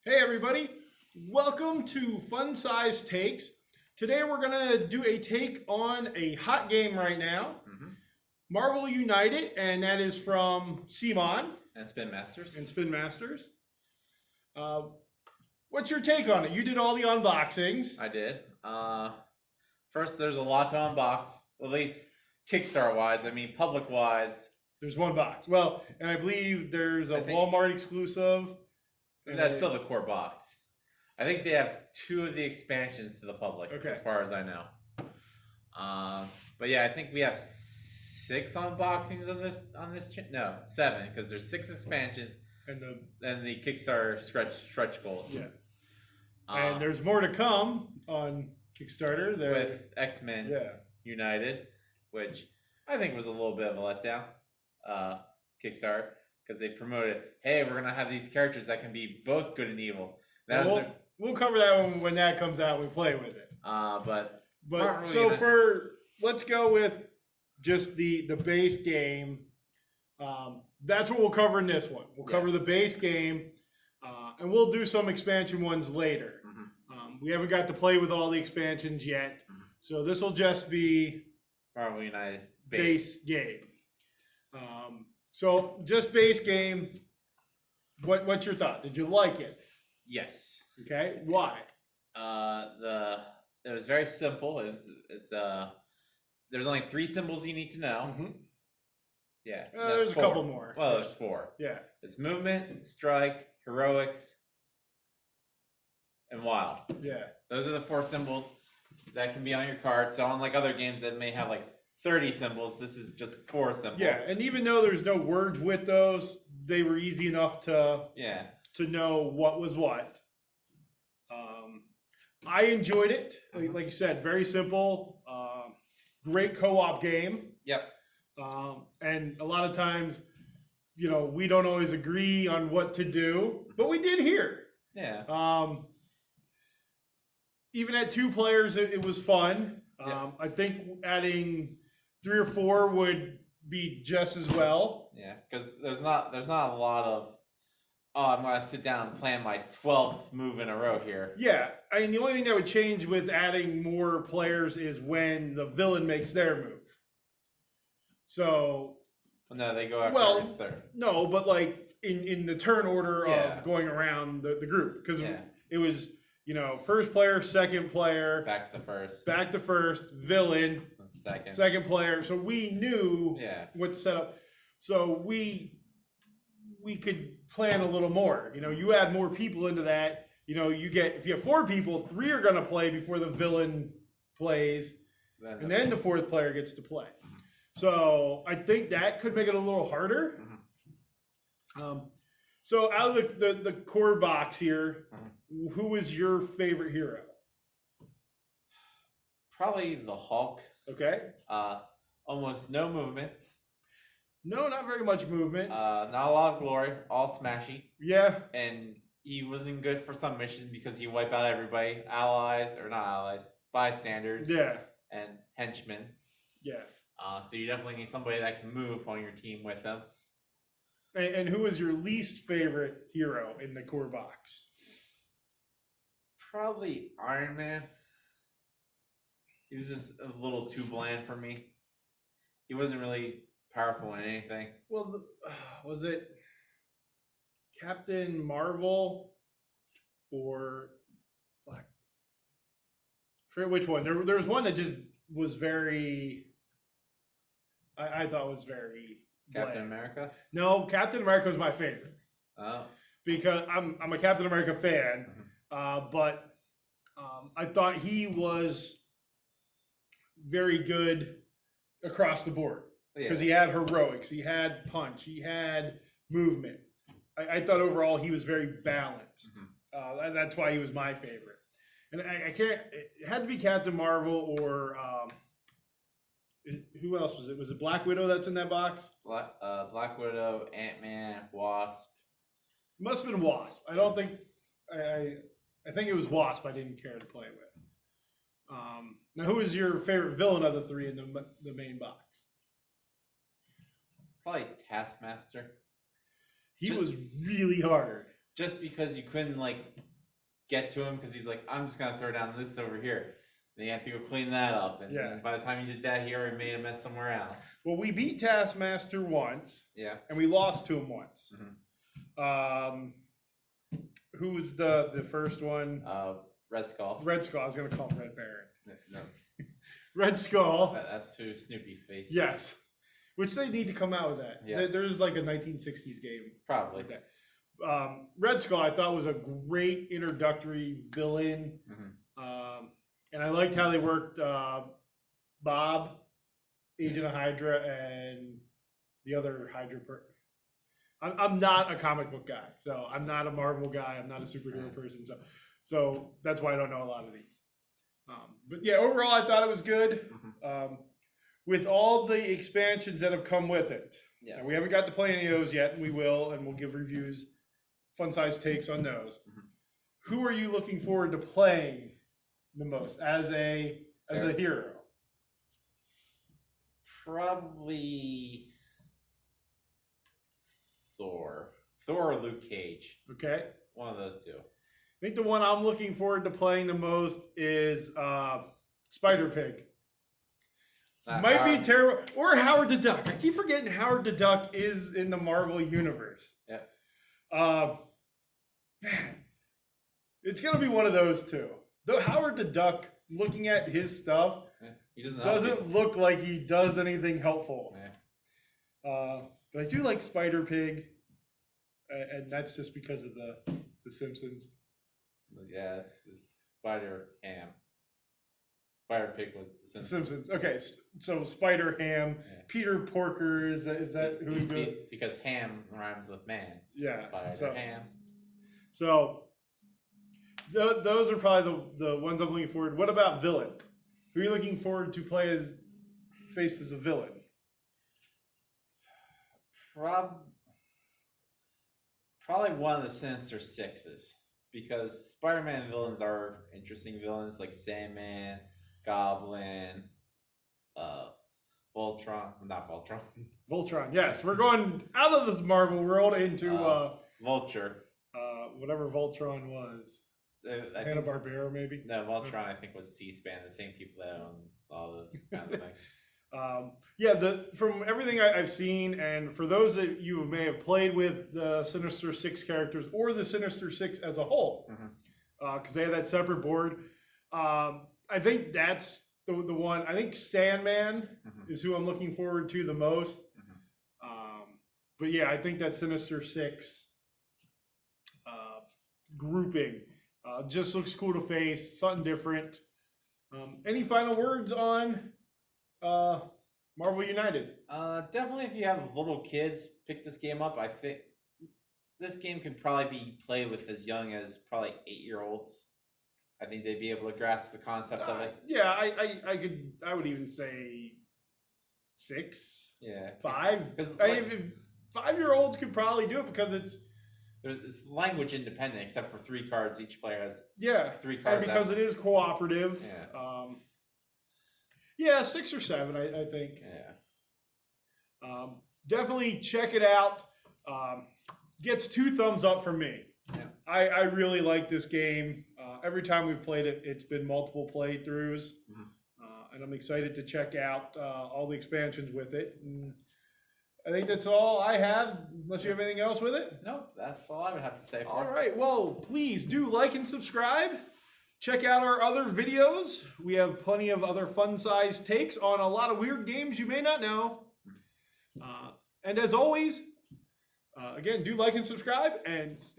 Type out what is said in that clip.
Hey everybody, welcome to Fun Size Takes. Today we're gonna do a take on a hot game right now, Marvel United, and that is from CMON And Spin Masters. and Spin Masters. What's your take on it? You did all the unboxings. I did. First, there's a lot to unbox, at least Kickstarter-wise. I mean, public-wise. There's one box. Well, and I believe there's a Walmart exclusive. That's still the core box. I think they have 2 of the expansions to the public, as far as I know. But yeah, I think we have 6 unboxings on this. No, 7, because there's 6 expansions and the Kickstarter stretch goals. Yeah. And there's more to come on Kickstarter with X-Men United, which I think was a little bit of a letdown. Kickstarter, because they promoted, hey, we're gonna have these characters that can be both good and evil. We'll cover that when that comes out. We play with it. But really so let's go with just the base game. That's what we'll cover in this one. We'll cover the base game, and we'll do some expansion ones later. We haven't got to play with all the expansions yet, so this will just be Marvel United base game. So just base game. What's your thought? Did you like it? Yes. Okay. Why? It was very simple. There's only 3 symbols you need to know. Yeah. There's 4. A couple more. Well, there's 4. Yeah. It's movement, strike, heroics, and wild. Yeah. Those are the 4 symbols that can be on your card. So unlike other games that may have like 30 symbols, this is just 4 symbols. Yeah, and even though there's no words with those, they were easy enough to know what was what. I enjoyed it. Like you said, very simple. Great co-op game. Yep. And a lot of times, we don't always agree on what to do, but we did here. Yeah. Even at 2 players, it was fun. I think adding 3 or 4 would be just as well. Yeah, because there's not a lot of, I'm gonna sit down and plan my 12th move in a row here. Yeah, I mean the only thing that would change with adding more players is when the villain makes their move. So. No, they go after the third. No, but like in the turn order of going around the group, because it was first player, second player, back to first, villain, second player. So we knew what to set up. So we could plan a little more. You add more people into that. You get, if you have 4 people, 3 are going to play before the villain plays, and then the 4th player gets to play. So I think that could make it a little harder. So out of the core box here, who was your favorite hero? Probably the Hulk. Okay. Almost no movement. No, not very much movement. Not a lot of glory. All smashy. Yeah. And he wasn't good for some missions because he wiped out everybody. Allies, or not allies, bystanders. Yeah. And henchmen. Yeah. So you definitely need somebody that can move on your team with him. And who was your least favorite hero in the core box? Probably Iron Man. He was just a little too bland for me. He wasn't really powerful in anything. Well, was it Captain Marvel or Black? I forget which one. There was one that just was very. I thought was very. Captain America? No, Captain America was my favorite. Oh. Because I'm a Captain America fan, but I thought he was very good across the board because he had heroics, he had punch, he had movement. I thought overall he was very balanced. That's why he was my favorite. And I can't. It had to be Captain Marvel or. Who else was it? Was it Black Widow that's in that box? Black Widow, Ant-Man, Wasp. It must have been Wasp. I don't think. I think it was Wasp. I didn't care to play with. Now, who is your favorite villain of the 3 in the main box? Probably Taskmaster. He was really hard. just because you couldn't like get to him because he's like, I'm just gonna throw down this over here. Then you have to go clean that up, and then by the time you did that, he already made a mess somewhere else. Well, we beat Taskmaster once, and we lost to him once. Who was the first one? Red Skull. Red Skull. I was gonna call him Red Baron. No. Red Skull. That's who Snoopy faced. Yes. Which they need to come out with that. Yeah. There's like a 1960s game. Probably. Like that. Red Skull, I thought was a great introductory villain. And I liked how they worked Bob, Agent of Hydra, and the other Hydra person. I'm not a comic book guy, so I'm not a Marvel guy. I'm not a superhero person, so that's why I don't know a lot of these. But yeah, overall, I thought it was good. With all the expansions that have come with it. Yes. And we haven't got to play any of those yet, and we will, and we'll give reviews, fun-sized takes on those. Who are you looking forward to playing the most as a hero? Probably Thor. Thor or Luke Cage. Okay. One of those two. I think the one I'm looking forward to playing the most is Spider-Pig. Might be terrible. Or Howard the Duck. I keep forgetting Howard the Duck is in the Marvel Universe. Yeah. Man, it's going to be one of those two. Though Howard the Duck, looking at his stuff, he doesn't look like he does anything helpful. Yeah. But I do like Spider-Pig, and that's just because of the Simpsons. Yeah, it's Spider-Ham. Spider-Pig was the Simpsons. Okay, so Spider-Ham, Peter Porker, is that who he doing? Because ham rhymes with man. Yeah. Spider-Ham. So those are probably the ones I'm looking forward to. What about villain? Who are you looking forward to face as a villain? Probably one of the Sinister Sixes. Because Spider-Man villains are interesting villains like Sandman, Goblin, Voltron. Not Voltron. Voltron, yes. We're going out of this Marvel world into Vulture. Whatever Voltron was. Hanna-Barbera, maybe? No, Voltron I think was C-SPAN, the same people that own all those kind of things. From everything I've seen, and for those that you may have played with the Sinister Six characters or the Sinister Six as a whole, because they have that separate board, I think that's the one. I think Sandman is who I'm looking forward to the most. But yeah, I think that Sinister Six grouping just looks cool to face, something different. Any final words on Marvel United? Definitely if you have little kids, pick this game up. I think this game could probably be played with as young as probably 8-year-olds. I think they'd be able to grasp the concept of it. Yeah, I would even say 6. Yeah. 5. Because 5-year-olds could probably do it because it's language independent, except for 3 cards. Each player has 3 cards. And because it is cooperative. Yeah. 6 or 7, I think. Yeah. Definitely check it out. Gets 2 thumbs up from me. Yeah. I really like this game. Every time we've played it, it's been multiple playthroughs. And I'm excited to check out all the expansions with it. And I think that's all I have, unless you have anything else with it. No, that's all I would have to say. All right. Well, please do like and subscribe. Check out our other videos. We have plenty of other fun-sized takes on a lot of weird games you may not know. And as always, again, do like and subscribe and stay